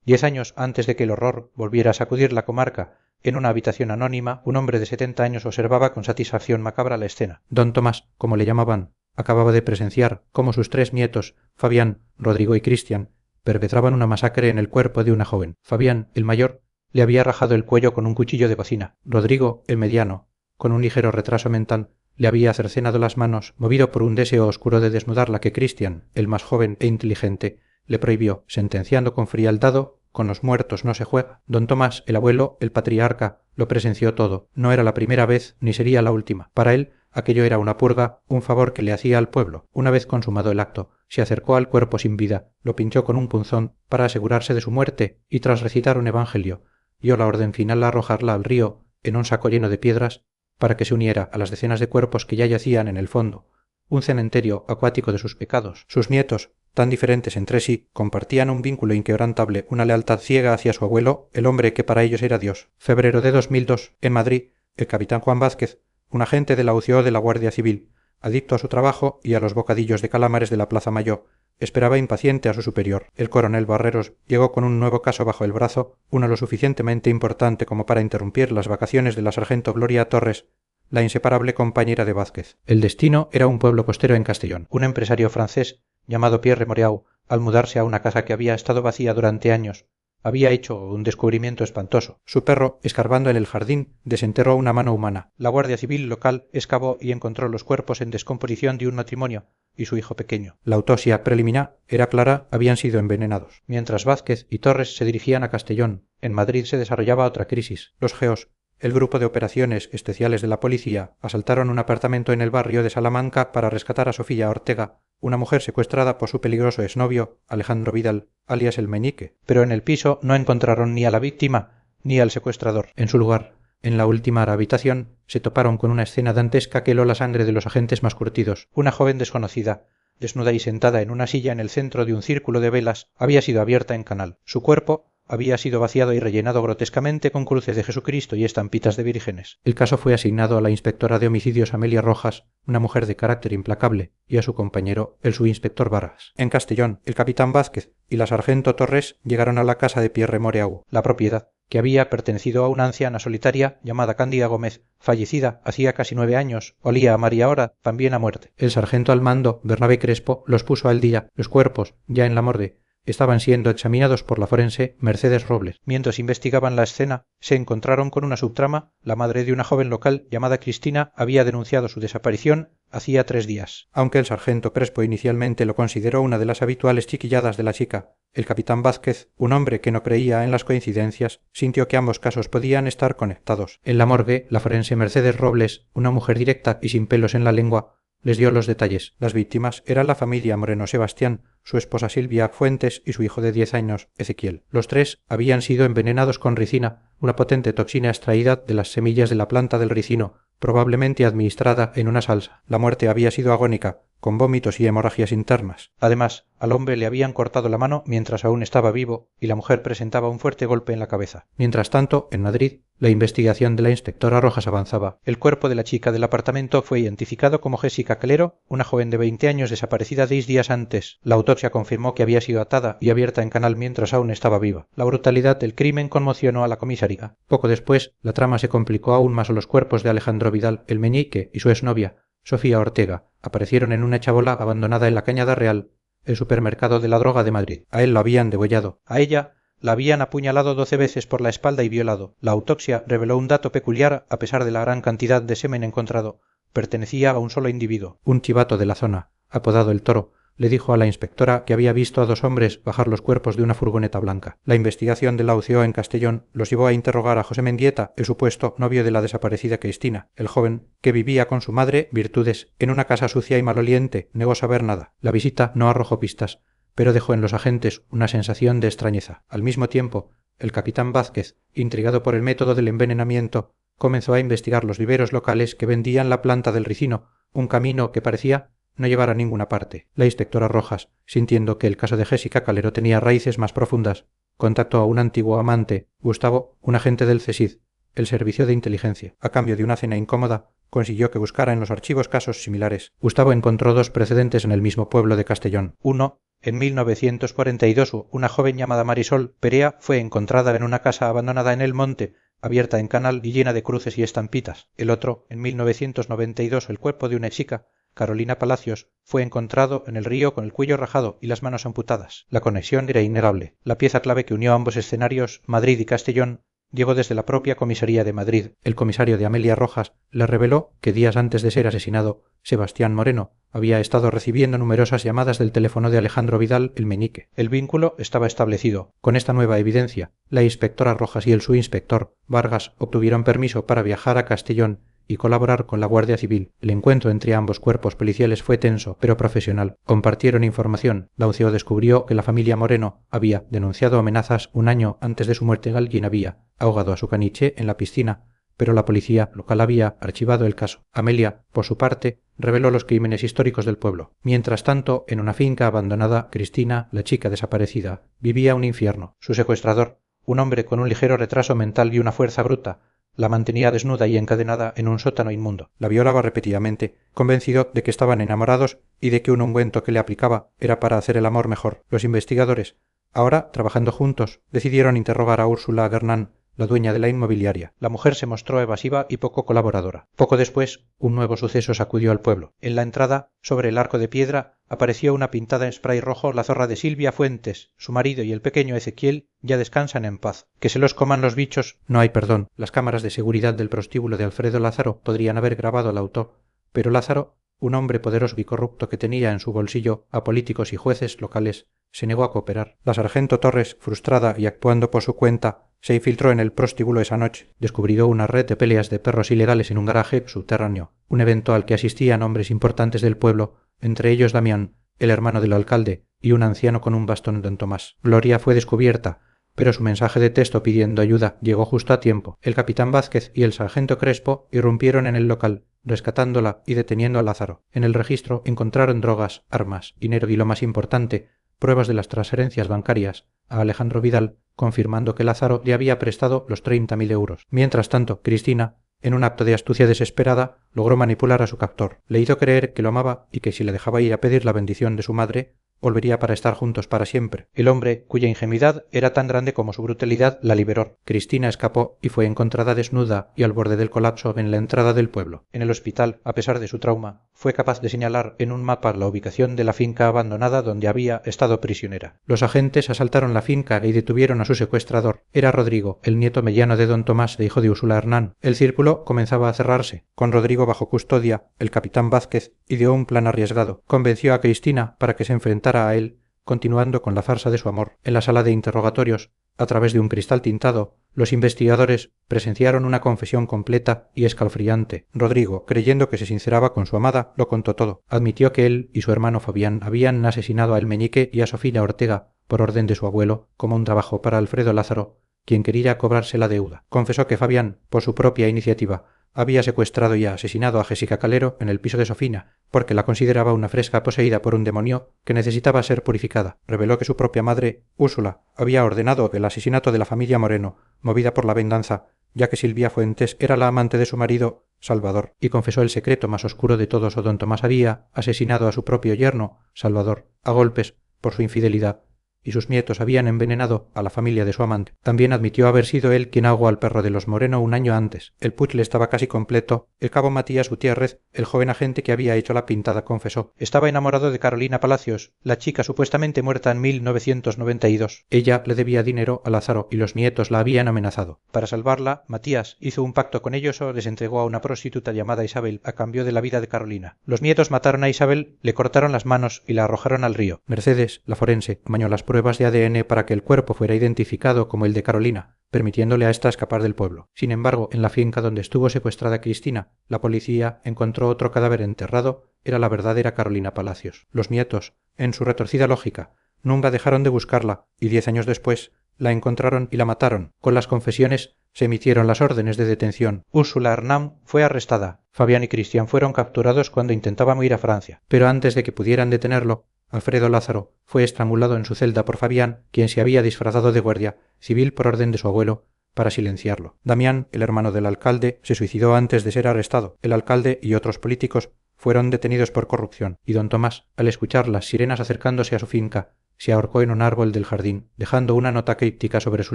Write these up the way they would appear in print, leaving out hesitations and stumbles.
10 años antes de que el horror volviera a sacudir la comarca, en una habitación anónima, un hombre de 70 años observaba con satisfacción macabra la escena. D Tomás, como le llamaban, acababa de presenciar cómo sus 3 nietos, Fabián, Rodrigo y Cristian, perpetraban una masacre en el cuerpo de una joven. Fabián, el mayor, le había rajado el cuello con un cuchillo de cocina. Rodrigo, el mediano, con un ligero retraso mental, le había cercenado las manos, movido por un deseo oscuro de desnudarla que Cristian, el más joven e inteligente, le prohibió, sentenciando con frialdad: con los muertos no se juega. D Tomás, el abuelo, el patriarca, lo presenció todo. No era la primera vez ni sería la última. Para él, aquello era una purga, un favor que le hacía al pueblo. Una vez consumado el acto, se acercó al cuerpo sin vida, lo pinchó con un punzón para asegurarse de su muerte y tras recitar un evangelio, dio la orden final a arrojarla al río en un saco lleno de piedras para que se uniera a las decenas de cuerpos que ya yacían en el fondo, un cementerio acuático de sus pecados. Sus nietos, tan diferentes entre sí, compartían un vínculo inquebrantable, una lealtad ciega hacia su abuelo, el hombre que para ellos era Dios. Febrero de 2002, en Madrid, el capitán Juan Vázquez, un agente de la UCO de la Guardia Civil, adicto a su trabajo y a los bocadillos de calamares de la Plaza Mayor, esperaba impaciente a su superior. El coronel Barreros llegó con un nuevo caso bajo el brazo, uno lo suficientemente importante como para interrumpir las vacaciones de la sargento Gloria Torres, la inseparable compañera de Vázquez. El destino era un pueblo costero en Castellón. Un empresario francés, llamado Pierre Moreau, al mudarse a una casa que había estado vacía durante años, había hecho un descubrimiento espantoso. Su perro, escarbando en el jardín, desenterró una mano humana. La Guardia Civil local excavó y encontró los cuerpos en descomposición de un matrimonio y su hijo pequeño. La autopsia preliminar era clara, habían sido envenenados. Mientras Vázquez y Torres se dirigían a Castellón, en Madrid se desarrollaba otra crisis. Los geos, el grupo de operaciones especiales de la policía, asaltaron un apartamento en el barrio de Salamanca para rescatar a Sofía Ortega, una mujer secuestrada por su peligroso exnovio, Alejandro Vidal, alias el Meñique. Pero en el piso no encontraron ni a la víctima ni al secuestrador. En su lugar, en la última habitación, se toparon con una escena dantesca que heló la sangre de los agentes más curtidos. Una joven desconocida, desnuda y sentada en una silla en el centro de un círculo de velas, había sido abierta en canal. Su cuerpo había sido vaciado y rellenado grotescamente con cruces de Jesucristo y estampitas de vírgenes. El caso fue asignado a la inspectora de homicidios Amelia Rojas, una mujer de carácter implacable, y a su compañero, el subinspector Vargas. En Castellón, el capitán Vázquez y la sargento Torres llegaron a la casa de Pierre Moreau. La propiedad, que había pertenecido a una anciana solitaria llamada Cándida Gómez, fallecida hacía casi 9 años, olía a María Hora, también a muerte. El sargento al mando, Bernabé Crespo, los puso al día. Los cuerpos, ya en la morgue, estaban siendo examinados por la forense Mercedes Robles. Mientras investigaban la escena, se encontraron con una subtrama. La madre de una joven local llamada Cristina había denunciado su desaparición hacía 3 días. Aunque el sargento Crespo inicialmente lo consideró una de las habituales chiquilladas de la chica, el capitán Vázquez, un hombre que no creía en las coincidencias, sintió que ambos casos podían estar conectados. En la morgue, la forense Mercedes Robles, una mujer directa y sin pelos en la lengua, les dio los detalles. Las víctimas eran la familia Moreno Sebastián, su esposa Silvia Fuentes y su hijo de 10 años, Ezequiel. Los 3 habían sido envenenados con ricina, una potente toxina extraída de las semillas de la planta del ricino, probablemente administrada en una salsa. La muerte había sido agónica, con vómitos y hemorragias internas. Además, al hombre le habían cortado la mano mientras aún estaba vivo y la mujer presentaba un fuerte golpe en la cabeza. Mientras tanto, en Madrid, la investigación de la inspectora Rojas avanzaba. El cuerpo de la chica del apartamento fue identificado como Jéssica Calero, una joven de 20 años desaparecida 10 días antes. La autopsia confirmó que había sido atada y abierta en canal mientras aún estaba viva. La brutalidad del crimen conmocionó a la comisaría. Poco después, la trama se complicó aún más. Los cuerpos de Alejandro Vidal, el Meñique, y su exnovia, Sofía Ortega, aparecieron en una chabola abandonada en la Cañada Real, el supermercado de la droga de Madrid. A él lo habían degollado. A ella la habían apuñalado 12 veces por la espalda y violado. La autopsia reveló un dato peculiar a pesar de la gran cantidad de semen encontrado. Pertenecía a un solo individuo. Un chivato de la zona, apodado El Toro, le dijo a la inspectora que había visto a 2 hombres bajar los cuerpos de una furgoneta blanca. La investigación de la UCO en Castellón los llevó a interrogar a José Mendieta, el supuesto novio de la desaparecida Cristina. El joven, que vivía con su madre, Virtudes, en una casa sucia y maloliente, negó saber nada. La visita no arrojó pistas, pero dejó en los agentes una sensación de extrañeza. Al mismo tiempo, el capitán Vázquez, intrigado por el método del envenenamiento, comenzó a investigar los viveros locales que vendían la planta del ricino, un camino que parecía no llevar a ninguna parte. La inspectora Rojas, sintiendo que el caso de Jéssica Calero tenía raíces más profundas, contactó a un antiguo amante, Gustavo, un agente del CSID, el servicio de inteligencia. A cambio de una cena incómoda, consiguió que buscara en los archivos casos similares. Gustavo encontró 2 precedentes en el mismo pueblo de Castellón. Uno En 1942 una joven llamada Marisol Perea fue encontrada en una casa abandonada en el monte, abierta en canal y llena de cruces y estampitas. El otro, en 1992, el cuerpo de una chica, Carolina Palacios, fue encontrado en el río con el cuello rajado y las manos amputadas. La conexión era innegable. La pieza clave que unió ambos escenarios, Madrid y Castellón, llegó desde la propia comisaría de Madrid. El comisario de Amelia Rojas le reveló que días antes de ser asesinado, Sebastián Moreno había estado recibiendo numerosas llamadas del teléfono de Alejandro Vidal, el meñique. El vínculo estaba establecido. Con esta nueva evidencia, la inspectora Rojas y el subinspector Vargas obtuvieron permiso para viajar a Castellón y colaborar con la Guardia Civil. El encuentro entre ambos cuerpos policiales fue tenso, pero profesional. Compartieron información. La UCO descubrió que la familia Moreno había denunciado amenazas un año antes de su muerte. Alguien había ahogado a su caniche en la piscina, pero la policía local había archivado el caso. Amelia, por su parte, reveló los crímenes históricos del pueblo. Mientras tanto, en una finca abandonada, Cristina, la chica desaparecida, vivía un infierno. Su secuestrador, un hombre con un ligero retraso mental y una fuerza bruta, la mantenía desnuda y encadenada en un sótano inmundo. La violaba repetidamente, convencido de que estaban enamorados y de que un ungüento que le aplicaba era para hacer el amor mejor. Los investigadores, ahora trabajando juntos, decidieron interrogar a Úrsula Gernán, la dueña de la inmobiliaria. La mujer se mostró evasiva y poco colaboradora. Poco después, un nuevo suceso sacudió al pueblo. En la entrada, sobre el arco de piedra, apareció una pintada en spray rojo la zorra de Silvia Fuentes. Su marido y el pequeño Ezequiel ya descansan en paz. Que se los coman los bichos. No hay perdón. Las cámaras de seguridad del prostíbulo de Alfredo Lázaro podrían haber grabado al autor, pero Lázaro, un hombre poderoso y corrupto que tenía en su bolsillo a políticos y jueces locales, se negó a cooperar. La sargento Torres, frustrada y actuando por su cuenta, se infiltró en el prostíbulo esa noche. Descubrió una red de peleas de perros ilegales en un garaje subterráneo, un evento al que asistían hombres importantes del pueblo, entre ellos Damián, el hermano del alcalde, y un anciano con un bastón don Tomás. Gloria fue descubierta, pero su mensaje de texto pidiendo ayuda llegó justo a tiempo. El capitán Vázquez y el sargento Crespo irrumpieron en el local, rescatándola y deteniendo a Lázaro. En el registro encontraron drogas, armas, dinero y, lo más importante, pruebas de las transferencias bancarias a Alejandro Vidal, confirmando que Lázaro le había prestado los 30.000 euros. Mientras tanto, Cristina, en un acto de astucia desesperada, logró manipular a su captor. Le hizo creer que lo amaba y que si le dejaba ir a pedir la bendición de su madre, volvería para estar juntos para siempre. El hombre, cuya ingenuidad era tan grande como su brutalidad, la liberó. Cristina escapó y fue encontrada desnuda y al borde del colapso en la entrada del pueblo. En el hospital, a pesar de su trauma, fue capaz de señalar en un mapa la ubicación de la finca abandonada donde había estado prisionera. Los agentes asaltaron la finca y detuvieron a su secuestrador. Era Rodrigo, el nieto mediano de don Tomás, hijo de Úrsula Hernán. El círculo comenzaba a cerrarse. Con Rodrigo bajo custodia, el capitán Vázquez ideó un plan arriesgado. Convenció a Cristina para que se enfrentara a él, continuando con la farsa de su amor. En la sala de interrogatorios, a través de un cristal tintado, los investigadores presenciaron una confesión completa y escalofriante. Rodrigo, creyendo que se sinceraba con su amada, lo contó todo. Admitió que él y su hermano Fabián habían asesinado a El Meñique y a Sofina Ortega por orden de su abuelo, como un trabajo para Alfredo Lázaro, quien quería cobrarse la deuda. Confesó que Fabián, por su propia iniciativa, había secuestrado y asesinado a Jéssica Calero en el piso de Sofina, porque la consideraba una fresca poseída por un demonio que necesitaba ser purificada. Reveló que su propia madre, Úrsula, había ordenado el asesinato de la familia Moreno, movida por la venganza, ya que Silvia Fuentes era la amante de su marido, Salvador, y confesó el secreto más oscuro de todos. Don Tomás había asesinado a su propio yerno, Salvador, a golpes por su infidelidad, y sus nietos habían envenenado a la familia de su amante. También admitió haber sido él quien ahogó al perro de los Moreno un año antes. El puzzle estaba casi completo. El cabo Matías Gutiérrez, el joven agente que había hecho la pintada, confesó: estaba enamorado de Carolina Palacios, la chica supuestamente muerta en 1992. Ella le debía dinero a Lázaro y los nietos la habían amenazado. Para salvarla, Matías hizo un pacto con ellos o les entregó a una prostituta llamada Isabel a cambio de la vida de Carolina. Los nietos mataron a Isabel, le cortaron las manos y la arrojaron al río. Mercedes, la forense, amañó las pruebas de ADN para que el cuerpo fuera identificado como el de Carolina, permitiéndole a esta escapar del pueblo. Sin embargo, en la finca donde estuvo secuestrada Cristina, la policía encontró otro cadáver enterrado. Era la verdadera Carolina Palacios. Los nietos, en su retorcida lógica, nunca dejaron de buscarla y 10 años después la encontraron y la mataron. Con las confesiones se emitieron las órdenes de detención. Úrsula Hernán fue arrestada. Fabián y Cristian fueron capturados cuando intentaban huir a Francia. Pero antes de que pudieran detenerlo, Alfredo Lázaro fue estrangulado en su celda por Fabián, quien se había disfrazado de guardia civil por orden de su abuelo para silenciarlo. Damián, el hermano del alcalde, se suicidó antes de ser arrestado. El alcalde y otros políticos fueron detenidos por corrupción y don Tomás, al escuchar las sirenas acercándose a su finca, se ahorcó en un árbol del jardín, dejando una nota críptica sobre su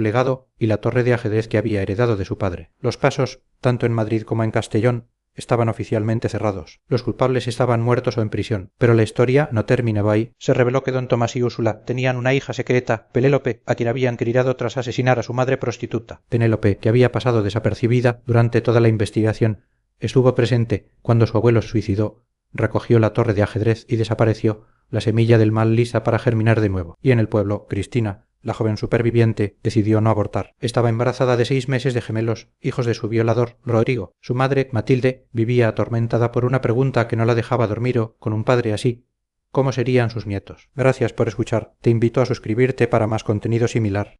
legado y la torre de ajedrez que había heredado de su padre. Los pasos, tanto en Madrid como en Castellón, estaban oficialmente cerrados. Los culpables estaban muertos o en prisión, pero la historia no terminaba ahí. Se reveló que don Tomás y Úrsula tenían una hija secreta, Penélope, a quien habían criado tras asesinar a su madre prostituta. Penélope, que había pasado desapercibida durante toda la investigación, estuvo presente cuando su abuelo se suicidó, recogió la torre de ajedrez y desapareció, la semilla del mal lisa para germinar de nuevo. Y en el pueblo, Cristina, la joven superviviente, decidió no abortar. Estaba embarazada de 6 meses de gemelos, hijos de su violador, Rodrigo. Su madre, Matilde, vivía atormentada por una pregunta que no la dejaba dormir o, con un padre así, ¿cómo serían sus nietos? Gracias por escuchar. Te invito a suscribirte para más contenido similar.